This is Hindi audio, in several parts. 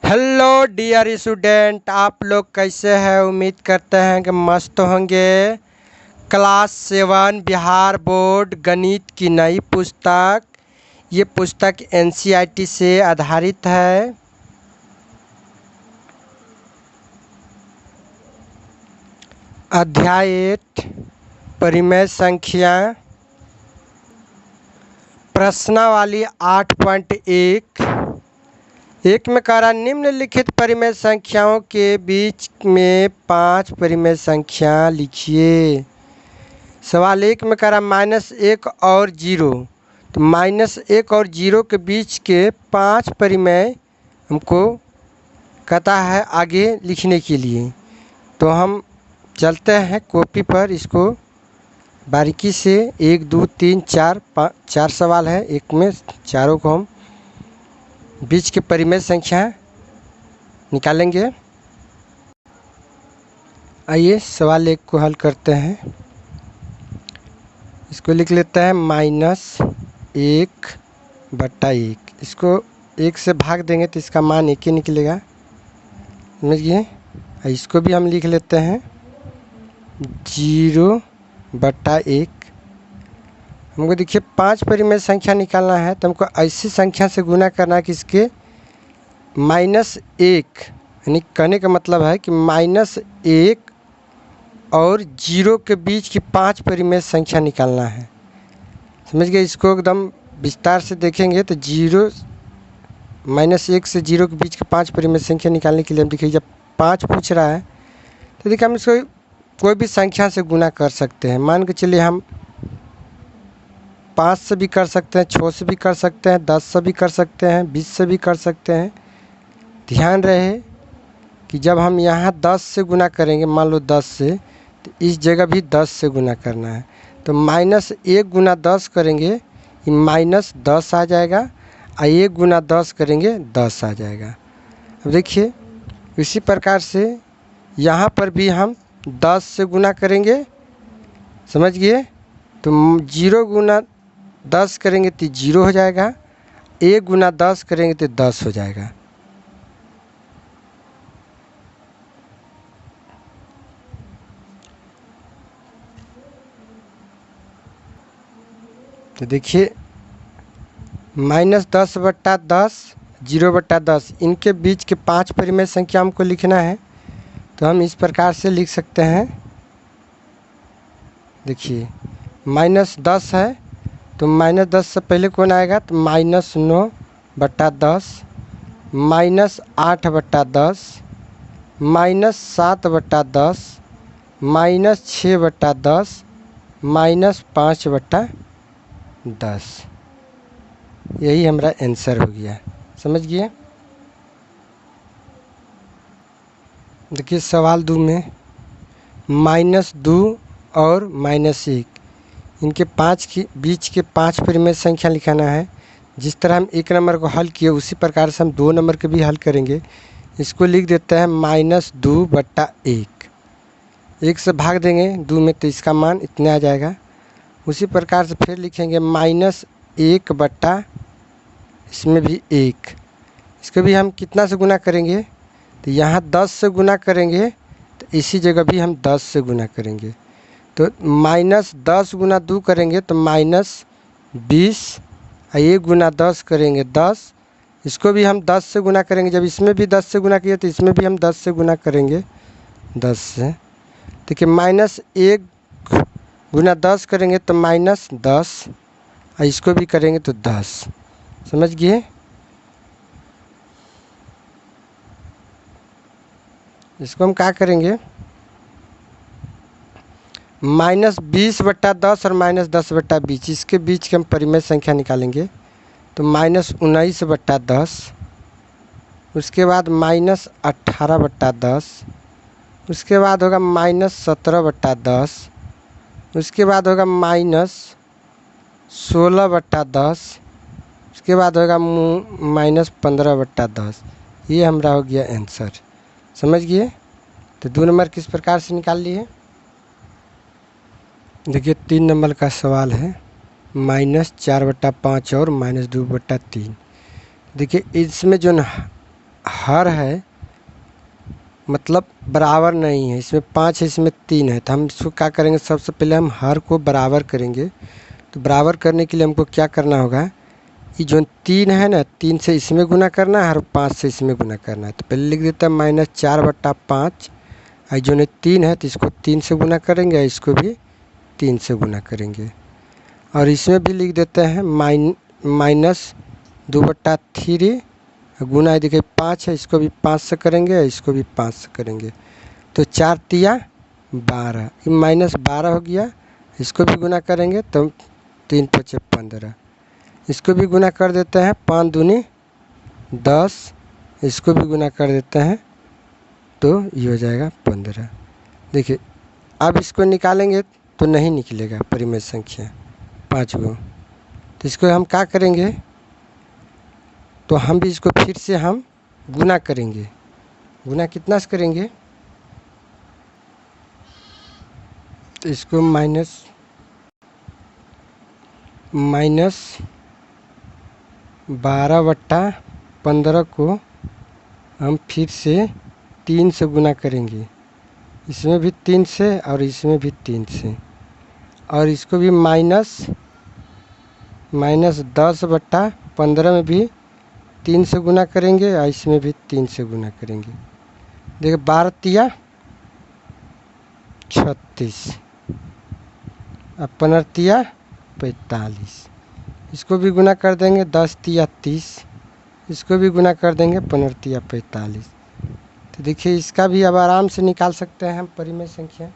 हेलो डियर स्टूडेंट, आप लोग कैसे हैं। उम्मीद करते हैं कि मस्त होंगे। क्लास 7 बिहार बोर्ड गणित की नई पुस्तक, ये पुस्तक एनसीईआरटी से आधारित है। अध्याय 8 परिमेय संख्या, प्रश्नावली 8.1 में कह रहा निम्नलिखित परिमेय संख्याओं के बीच में 5 परिमेय संख्या लिखिए। सवाल 1 में कह रहा -1 और 0, तो -1 और 0 के बीच के 5 परिमेय हमको कहता है आगे लिखने के लिए। तो हम चलते हैं कॉपी पर, इसको बारीकी से 1 2 3 4 4 सवाल है, एक में चारों को हम बीच के परिमेय संख्या निकालेंगे। आइए सवाल 1 को हल करते हैं। इसको लिख लेते हैं -1/1। इसको 1 से भाग देंगे तो इसका मान 1 ही निकलेगा, समझिए। इसको भी हम लिख लेते हैं 0/1। हमको देखिए 5 परिमेय संख्या निकालना है, तो हमको ऐसी संख्या से गुना करना है कि इसके -1, यानी कहने का मतलब है कि -1 और 0 के बीच की 5 परिमेय संख्या निकालना है, समझ गए। इसको एकदम विस्तार से देखेंगे तो -1 से 0 के बीच की 5 परिमेय संख्या निकालने के लिए हम देखिए जब 5 पूछ रहा है तो देखिए हम इसको कोई भी संख्या से गुना कर सकते हैं। मान के चलिए हम 5 से भी कर सकते हैं, 6 से भी कर सकते हैं, 10 से भी कर सकते हैं, 20 से भी कर सकते हैं। ध्यान रहे कि जब हम यहाँ 10 से गुना करेंगे, मान लो 10 से, तो इस जगह भी 10 से गुना करना है। तो -1 गुना 10 करेंगे, ये -10 आ जाएगा, और 1 गुना 10 करेंगे 10 आ जाएगा। अब देखिए इसी प्रकार से यहाँ पर भी हम 10 से गुना करेंगे, समझ गए। तो 0 गुना 10 करेंगे तो 0 हो जाएगा, 1 गुना 10 करेंगे तो 10 हो जाएगा। तो देखिए -10/10, 0/10, इनके बीच के 5 परिमेय संख्या हमको लिखना है। तो हम इस प्रकार से लिख सकते हैं। देखिए -10 है, तो -10 से पहले कौन आएगा, तो -9/10, -8/10, -7/10, -6/10, -5/10। यही हमारा आंसर हो गया, समझ गए। देखिए सवाल 2 में -2 और -1, इनके 5 के बीच के 5 परिमेय संख्या लिखाना है। जिस तरह हम 1 नंबर को हल किए उसी प्रकार से हम 2 नंबर के भी हल करेंगे। इसको लिख देते हैं -2/1। 1 से भाग देंगे 2 में तो इसका मान इतने आ जाएगा। उसी प्रकार से फिर लिखेंगे -1/, इसमें भी 1। इसको भी हम कितना से गुना करेंगे, तो यहाँ 10 से गुना करेंगे, तो इसी जगह भी हम 10 से गुना करेंगे। तो -10 गुना 2 करेंगे तो -20, 1 गुना 10 करेंगे 10। इसको भी हम 10 से गुना करेंगे, जब इसमें भी 10 से गुना किए तो इसमें भी हम 10 से गुना करेंगे 10 से। देखिए -1 गुना 10 करेंगे तो -10, और इसको भी करेंगे तो 10, समझ गए। इसको हम क्या करेंगे, -20/10 और -10/20, इसके बीच के हम परिमेय संख्या निकालेंगे। तो -19/10, उसके बाद -18/10, उसके बाद होगा -17/10, उसके बाद होगा -16/10, उसके बाद होगा -15/10। ये हमारा हो गया आंसर, समझ गए। तो 2 नंबर किस प्रकार से निकाल लिए। देखिए 3 नंबर का सवाल है, -4/5 और -2/3। देखिए इसमें जो हर है, मतलब बराबर नहीं है। इसमें 5 है, इसमें 3 है, तो हम इसको क्या करेंगे, सबसे पहले हम हर को बराबर करेंगे। तो बराबर करने के लिए हमको क्या करना होगा, ये जो 3 है ना, 3 से इसमें गुना करना है और 5 से इसमें गुना करना है। तो पहले लिख देता है -4/5। और जो 3 है तो इसको 3 से गुना करेंगे, इसको भी 3 से गुना करेंगे। और इसमें भी लिख देते हैं -2/3 गुना है, देखिए 5 है, इसको भी 5 से करेंगे, इसको भी 5 से करेंगे। तो 4 तिया 12, -12 हो गया। इसको भी गुना करेंगे तो 3 × 5 = 15। इसको भी गुना कर देते हैं, 5 दूनी 10। इसको भी गुना कर देते हैं तो ये हो जाएगा 15। देखिए अब इसको निकालेंगे तो नहीं निकलेगा परिमेय संख्या 5 गो। तो इसको हम क्या करेंगे, तो हम भी इसको फिर से हम गुना करेंगे। गुना कितना से करेंगे, तो इसको -12/15 को हम फिर से 3 से गुना करेंगे। इसमें भी 3 से और इसमें भी 3 से, और इसको भी -10/15 में भी 3 से गुना करेंगे और इसमें भी 3 से गुना करेंगे। देखिए 12 तिया 36 और 15 तिया 45। इसको भी गुना कर देंगे, 10 तिया 30। इसको भी गुना कर देंगे, 15 तिया 45। तो देखिए इसका भी अब आराम से निकाल सकते हैं हम परिमेय संख्या।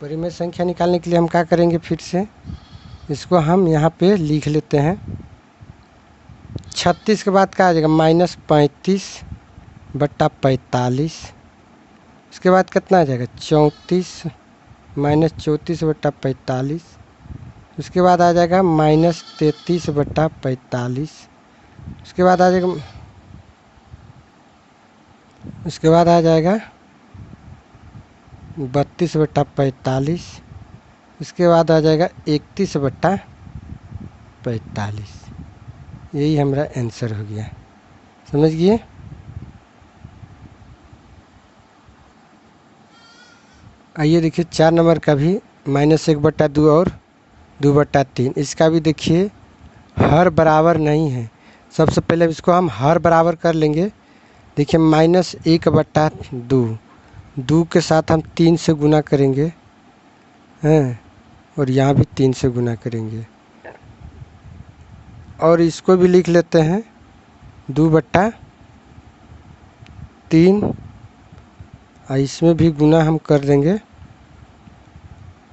परिमेय संख्या निकालने के लिए हम क्या करेंगे, फिर से इसको हम यहाँ पे लिख लेते हैं। 36 के बाद क्या आ जाएगा, -35/45। उसके बाद कितना आ जाएगा, 34 -34/45। उसके बाद आ जाएगा -33/45। उसके बाद आ जाएगा 32/45। इसके बाद आ जाएगा 31/45। यही हमारा आंसर हो गया, समझ गए। आइए देखिए 4 नंबर का भी -1/2 और 2/3। इसका भी देखिए हर बराबर नहीं है। सबसे पहले इसको हम हर बराबर कर लेंगे। देखिए -1/2, 2 के साथ हम 3 से गुना करेंगे हैं, और यहाँ भी 3 से गुना करेंगे। और इसको भी लिख लेते हैं 2/3, और इसमें भी गुना हम कर देंगे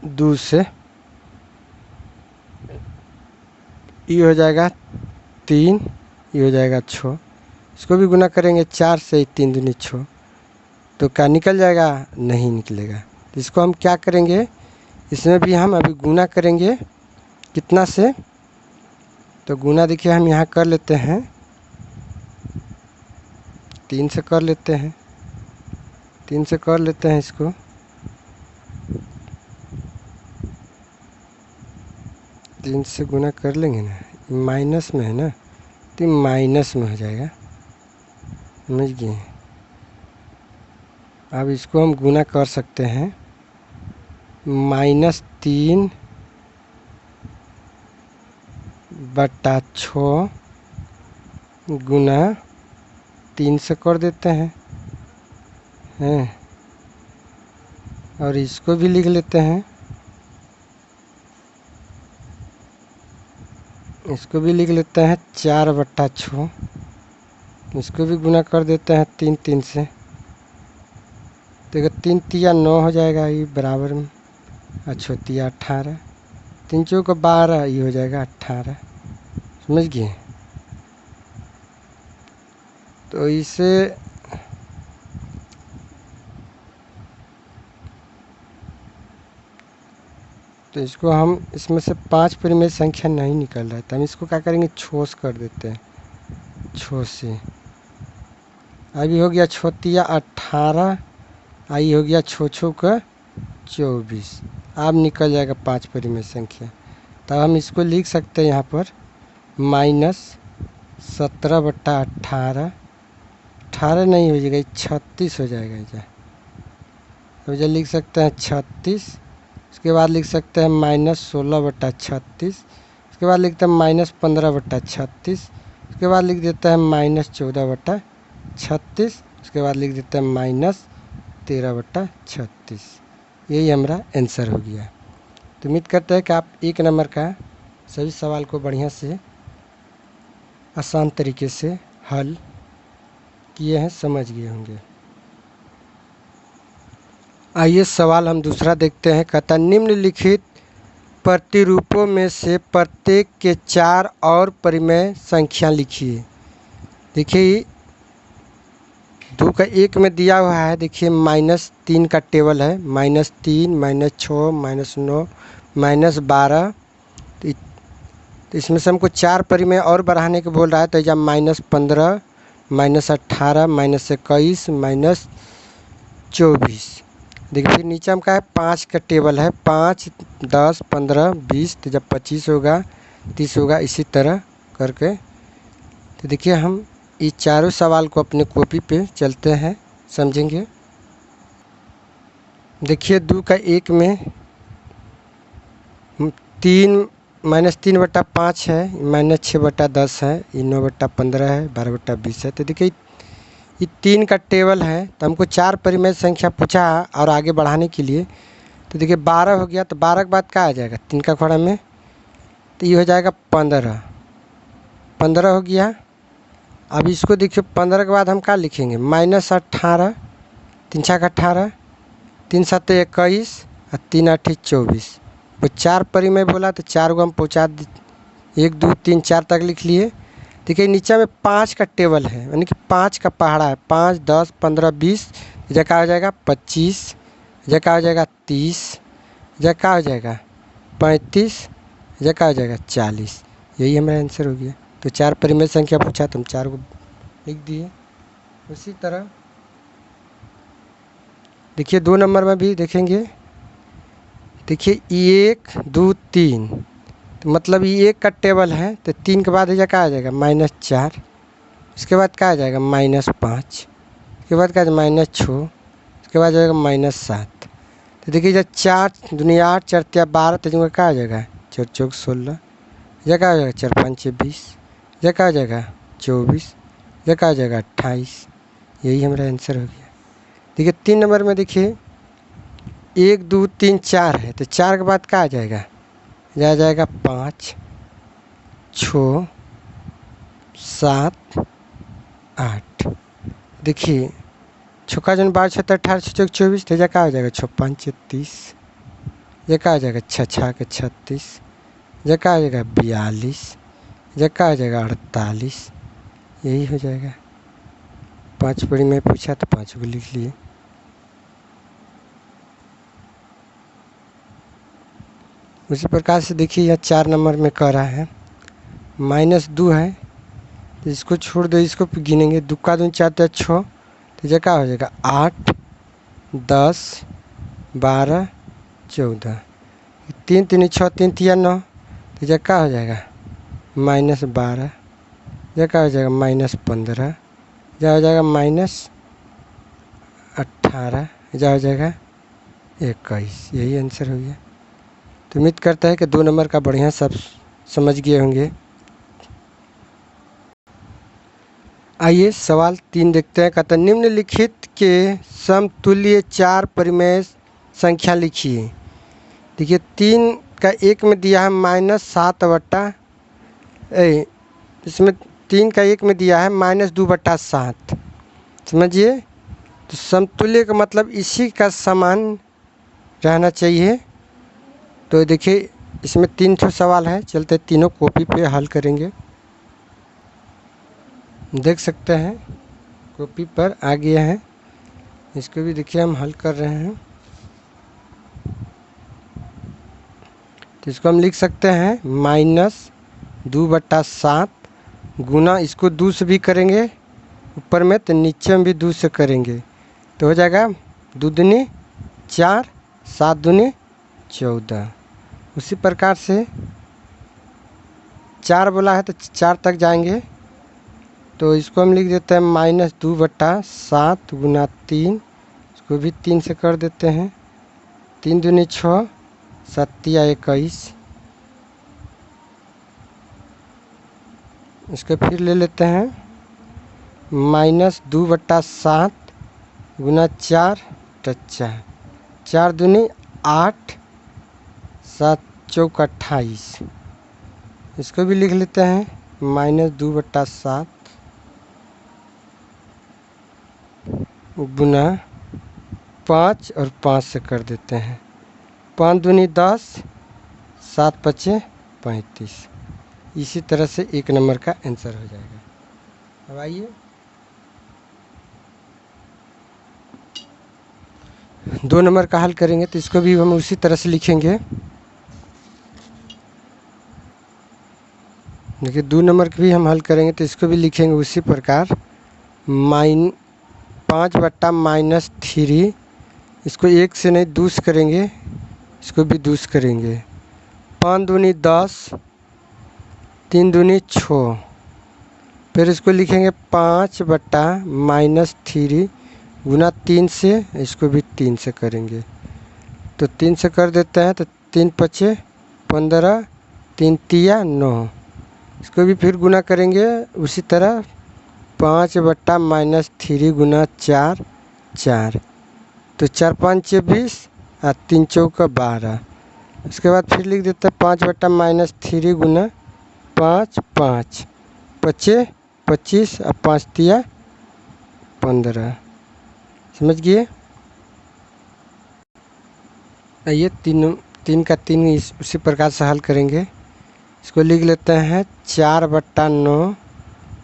2 से। ये हो जाएगा 3, ये हो जाएगा 6। इसको भी गुना करेंगे 4 से, 3 दूनी 6। तो क्या निकल जाएगा, नहीं निकलेगा। तो इसको हम क्या करेंगे, इसमें भी हम अभी गुना करेंगे कितना से, तो गुना देखिए हम यहाँ कर लेते हैं, 3 से कर लेते हैं, 3 से कर लेते हैं इसको। तीन से गुना कर लेंगे ना, माइनस में है ना, तो माइनस में हो जाएगा, समझ गए। अब इसको हम गुना कर सकते हैं, -3/6 गुना 3 से कर देते हैं, और इसको भी लिख लेते हैं, इसको भी लिख लेते हैं 4/6। इसको भी गुना कर देते हैं 3 से। देखो 3 तिया 9 हो जाएगा, ये बराबर में, अच्छा तिया 18, 3 चौका 12, ये हो जाएगा 18, समझ गए। तो इसे तो इसको हम, इसमें से 5 परिमेय संख्या नहीं निकल रहा है, तो हम इसको क्या करेंगे, छोस कर देते हैं, छो से। अभी हो गया छोतिया 18, आई हो गया छो का 24। अब निकल जाएगा 5 परिमेय संख्या। तब हम इसको लिख सकते हैं यहाँ पर 17/18, 18 नहीं हो जाएगा, 36 हो जाएगा इधर। अब इधर लिख सकते हैं 36, उसके बाद लिख सकते हैं -16/36, उसके बाद लिखते हैं -15/36, उसके बाद लिख देते हैं -14/36, उसके बाद लिख देते हैं -13/36। यही हमारा आंसर हो गया। तो उम्मीद करते हैं कि आप 1 नंबर का सभी सवाल को बढ़िया से आसान तरीके से हल किए हैं, समझ गए होंगे। आइए सवाल हम दूसरा देखते हैं। कहता निम्नलिखित प्रतिरूपों में से प्रत्येक के 4 और परिमेय संख्या लिखिए। देखिए 2 का 1 में दिया हुआ है, देखिए -3 का टेबल है, -3, -6, -9, -12। तो इसमें से हमको 4 परिमेय और बढ़ाने को बोल रहा है, तो या -15, -18, -21, -24। देखिए फिर नीचे हम का है 5 का टेबल है, 5, 10, 15, 20, तो जब 25 होगा, 30 होगा, इसी तरह करके। तो देखिए हम ये चारों सवाल को अपने कॉपी पे चलते हैं, समझेंगे। देखिए 2 का 1 में 3 -3/5 है, -6/10 है, ये 9/15 है, 12/20 है। तो देखिए ये 3 का टेबल है, तो हमको 4 परिमेय संख्या पूछा और आगे बढ़ाने के लिए। तो देखिए 12 हो गया, तो 12 के बाद क्या आ जाएगा 3 का घोड़ा में, तो ये हो जाएगा 15, 15 हो गया। अब इसको देखिए 15 के बाद हम क्या लिखेंगे, -18, 3 छक 18, 3 7 21 और 3 8 24। वो 4 परिमेय बोला तो 4 को हम पहुँचा 1 2 3 4 तक लिख लिए। देखिए नीचे में 5 का टेबल है, यानी कि 5 का पहाड़ा है, 5, 10, 15, 20, जगह हो जाएगा 25, जगह हो जाएगा 30, जगह हो जाएगा 35, जगह हो जाएगा 40। यही हमारा आंसर हो गया। तो 4 परिमेय संख्या पूछा तो हम 4 को लिख दिए। उसी तरह देखिए 2 नंबर में भी देखेंगे। देखिए 1 2 3, तो मतलब ये 1 का टेबल है, तो 3 के बाद ये क्या आ जाएगा -4, उसके बाद क्या आ जाएगा -5, उसके बाद क्या -6, उसके बाद जाएगा -7। तो देखिए जब 4 दूनी 8, 4 तिया 12, तो जो क्या आ जाएगा 4 चौक 16, यह क्या हो जाएगा 4 5 20, यह क्या हो जाएगा 24, यह क्या हो जाएगा 28। यही हमारा आंसर हो गया। देखिए 3 नंबर में देखिए 1 2 3 4 है, तो 4 के बाद क्या आ जाएगा, यह आ जाएगा 5, 6, 7, 8। देखिए छक्का जन 12 7 18 6 24, तो क्या हो जाएगा 6 5 30, यह क्या हो जाएगा 6 6 36, यह क्या हो जाएगा 42, यह क्या हो जाएगा 48। यही हो जाएगा। 5 पड़ी में पूछा तो 5 को लिख लिए। उसी प्रकार से देखिए यह 4 नंबर में कह रहा है -2 है, तो इसको छोड़ दो, इसको गिनेंगे 2 का 2 4 6, तो यह क्या हो जाएगा 8, 10, 12, 14, 3 3 6 3 3 9, तो यह क्या हो जाएगा -12, यह क्या हो जाएगा -15, यह हो जाएगा -18, यह हो जाएगा 21। यही आंसर हो गया। तो उम्मीद करता है कि 2 नंबर का बढ़िया सब समझ गए होंगे। आइए सवाल 3 देखते हैं। कहता निम्नलिखित के समतुल्य 4 परिमेय संख्या लिखिए। देखिए 3 का 1 में दिया है -7, इसमें 3 का 1 में दिया है -2/7, समझिए। तो समतुल्य का मतलब इसी का समान रहना चाहिए। तो देखिए इसमें 3 ठो सवाल है, चलते तीनों कॉपी पे हल करेंगे। देख सकते हैं कॉपी पर आ गया है, इसको भी देखिए हम हल कर रहे हैं। तो इसको हम लिख सकते हैं -2/7 गुना, इसको 2 से भी करेंगे ऊपर में, तो नीचे में भी 2 से करेंगे, तो हो जाएगा 2 दूनी 4, 7 दूनी 14। उसी प्रकार से 4 बोला है तो 4 तक जाएंगे, तो इसको हम लिख देते हैं -2/7 गुना 3, इसको भी 3 से कर देते हैं। 3 दूनी 6, 7 या 21। इसको फिर ले लेते हैं -2/7 गुना 4 4, 4 दूनी 8, 7 चौक 28। इसको भी लिख लेते हैं -2/7 गुना 5 और 5 से कर देते हैं। 5 दूनी 10, 7 पचे 35। इसी तरह से 1 नंबर का आंसर हो जाएगा। अब आइए 2 नंबर का हल करेंगे, तो इसको भी हम उसी तरह से लिखेंगे। देखिए 2 नंबर का भी हम हल करेंगे, तो इसको भी लिखेंगे उसी प्रकार। 5/-3, इसको 1 से नहीं दूस करेंगे, इसको भी दूस करेंगे। 5 दूनी 10, 3 दूनी 6। फिर इसको लिखेंगे 5/-3 गुना 3 से, इसको भी 3 से करेंगे। तो 3 से कर देते हैं, तो 3 पचे 15, 3 तिया 9। इसको भी फिर गुना करेंगे उसी तरह। 5/-3 गुना 4 4, तो 4 5 20 और 3 चौका 12। उसके बाद फिर लिख देते हैं 5/-3 गुना 5 5, 25 25 और 5 तिया 15। समझ गए? ये 3 का 3 उसी प्रकार से हल करेंगे। इसको लिख लेते हैं 4/9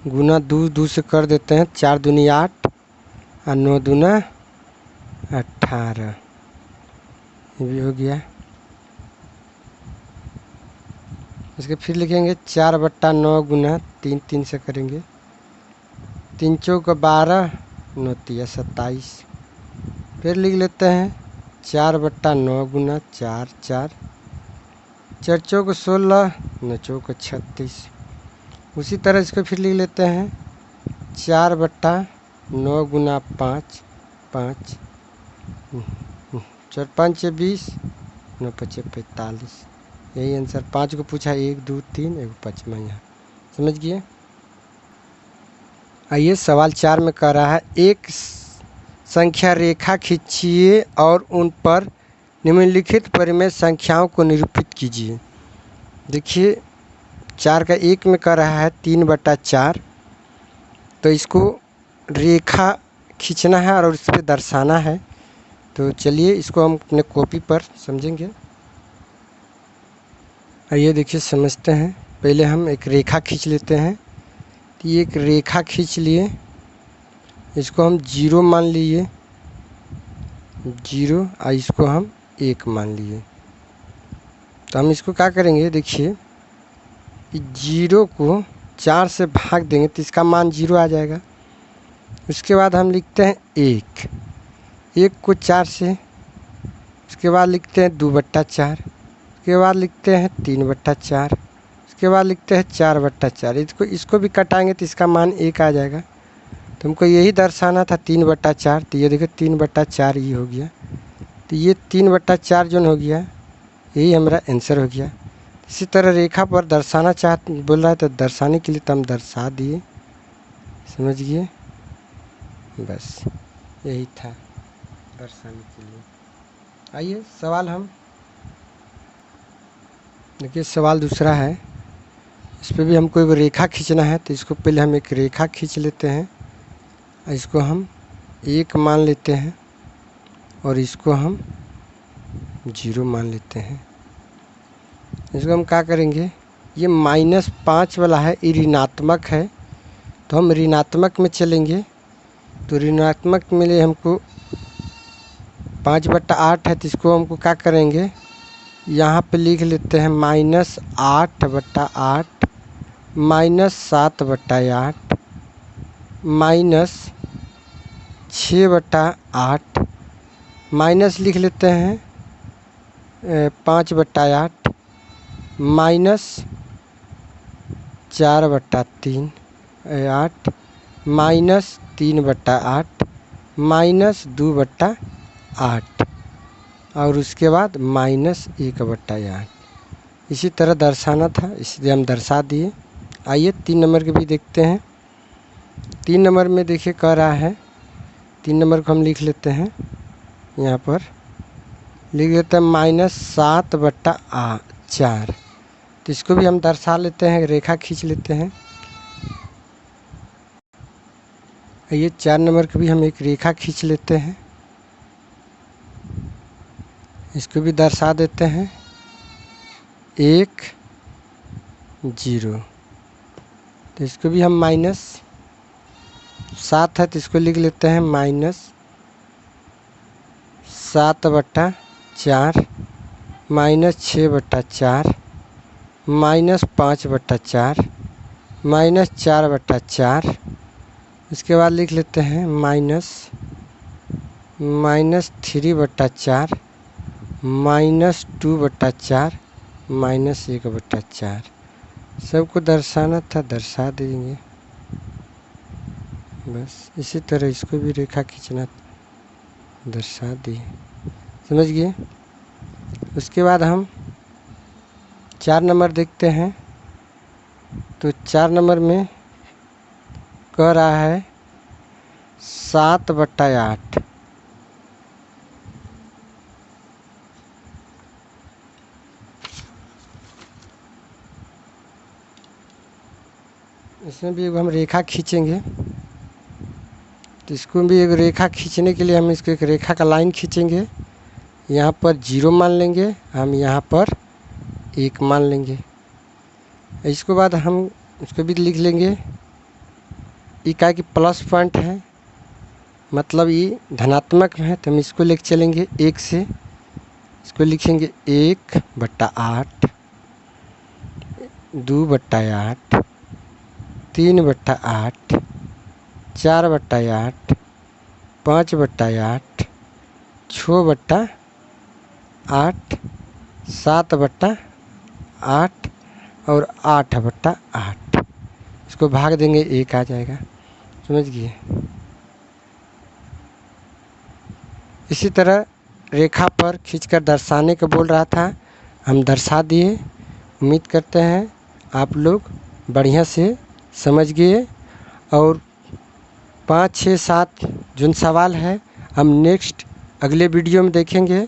गुना 2 से कर देते हैं। 4 दूनी 8 और 9 दूना 18। ये भी हो गया। इसके फिर लिखेंगे 4/9 गुना 3 3 से करेंगे। 3 चौक 12, 9 तिया 27। फिर लिख लेते हैं 4/9 गुना 4 4, 4 चौक 16, 9 चौक 36। उसी तरह इसको फिर लिख लेते हैं 4/9 गुना 5 5, 4 5 20, 9 5 45। यही आंसर। 5 को पूछा 1 2 3, एक 5 यहाँ। समझ गए? आइए सवाल 4 में कह रहा है एक संख्या रेखा खींचिए और उन पर निम्नलिखित परिमेय संख्याओं को निरूपित कीजिए। देखिए 4 का 1 में कह रहा है 3/4, तो इसको रेखा खींचना है और उस पर दर्शाना है। तो चलिए इसको हम अपने कॉपी पर समझेंगे। आइए देखिए समझते हैं। पहले हम एक रेखा खींच लेते हैं। तो ये एक रेखा खींच लिए, इसको हम 0 मान लिए, 0, और इसको हम 1 मान लिए। तो हम इसको क्या करेंगे, देखिए 0 को 4 से भाग देंगे तो इसका मान 0 आ जाएगा। उसके बाद हम लिखते हैं 1 को 4 से, उसके बाद लिखते हैं 2/4, उसके बाद लिखते हैं 3/4, उसके बाद लिखते हैं 4/4। इसको भी कटाएंगे तो इसका मान 1 आ जाएगा। तो हमको यही दर्शाना था 3/4। तो ये देखो 3/4 ये हो गया। तो ये 3/4 जो हो गया, यही हमारा आंसर हो गया। इसी तरह रेखा पर दर्शाना बोल रहा है, तो दर्शाने के लिए तो हम दर्शा दिए। समझ गए? बस यही था दर्शाने के लिए। आइए सवाल हम देखिए, सवाल दूसरा है। इस पर भी हमको एक रेखा खींचना है। तो इसको पहले हम एक रेखा खींच लेते हैं, इसको हम 1 मान लेते हैं और इसको हम 0 मान लेते हैं। इसको हम क्या करेंगे, ये -5 वाला है, ये ऋणात्मक है, तो हम ऋणात्मक में चलेंगे। तो ऋणात्मक में लिए हमको 5/8 है, तो इसको हमको क्या करेंगे, यहाँ पे लिख लेते हैं -8/8, -7/8, -6/8, माइनस लिख लेते हैं 5/8, -4/3 8, -3/8 -2/8 और उसके बाद -1/8। इसी तरह दर्शाना था, इसलिए हम दर्शा दिए। आइए 3 नंबर के भी देखते हैं। 3 नंबर में देखिए कह रहा है, 3 नंबर को हम लिख लेते हैं, यहाँ पर लिख देते हैं -7/4। तो इसको भी हम दर्शा लेते हैं, रेखा खींच लेते हैं। ये 4 नंबर की भी हम एक रेखा खींच लेते हैं, इसको भी दर्शा देते हैं 1 0। तो इसको भी हम -7 है तो इसको लिख लेते हैं -7/4 -6/4 -5/4 -4/4। इसके बाद लिख लेते हैं -3/4 -2/4 -1/4। सबको दर्शाना था, दर्शा देंगे। बस इसी तरह इसको भी रेखा खींचना, दर्शा दिए, समझ गए। उसके बाद हम 4 नंबर देखते हैं। तो 4 नंबर में कह रहा है 7/8। इसमें भी हम रेखा खींचेंगे। तो इसको भी एक रेखा खींचने के लिए हम इसको एक रेखा का लाइन खींचेंगे। यहाँ पर 0 मान लेंगे, हम यहाँ पर 1 मान लेंगे। इसके बाद हम इसको भी लिख लेंगे, ये क्या कि प्लस पॉइंट है, मतलब ये धनात्मक है, तो हम इसको लेके चलेंगे 1 से। इसको लिखेंगे 1/8 2/8 3/8 4/8 5/8 6/8 7/8 और 8/8। इसको भाग देंगे 1 आ जाएगा, समझ गए। इसी तरह रेखा पर खींचकर दर्शाने को बोल रहा था, हम दर्शा दिए। उम्मीद करते हैं आप लोग बढ़िया से समझ गए। और 5 6 7 जो सवाल है हम नेक्स्ट अगले वीडियो में देखेंगे।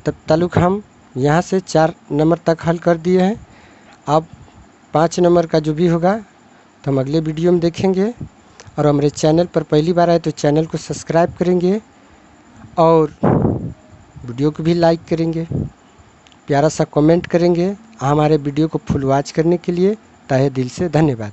तब तक हम यहाँ से 4 नंबर तक हल कर दिए हैं। अब 5 नंबर का जो भी होगा तो हम अगले वीडियो में देखेंगे। और हमारे चैनल पर पहली बार आए तो चैनल को सब्सक्राइब करेंगे और वीडियो को भी लाइक करेंगे, प्यारा सा कमेंट करेंगे। हमारे वीडियो को फुल वॉच करने के लिए तहे दिल से धन्यवाद।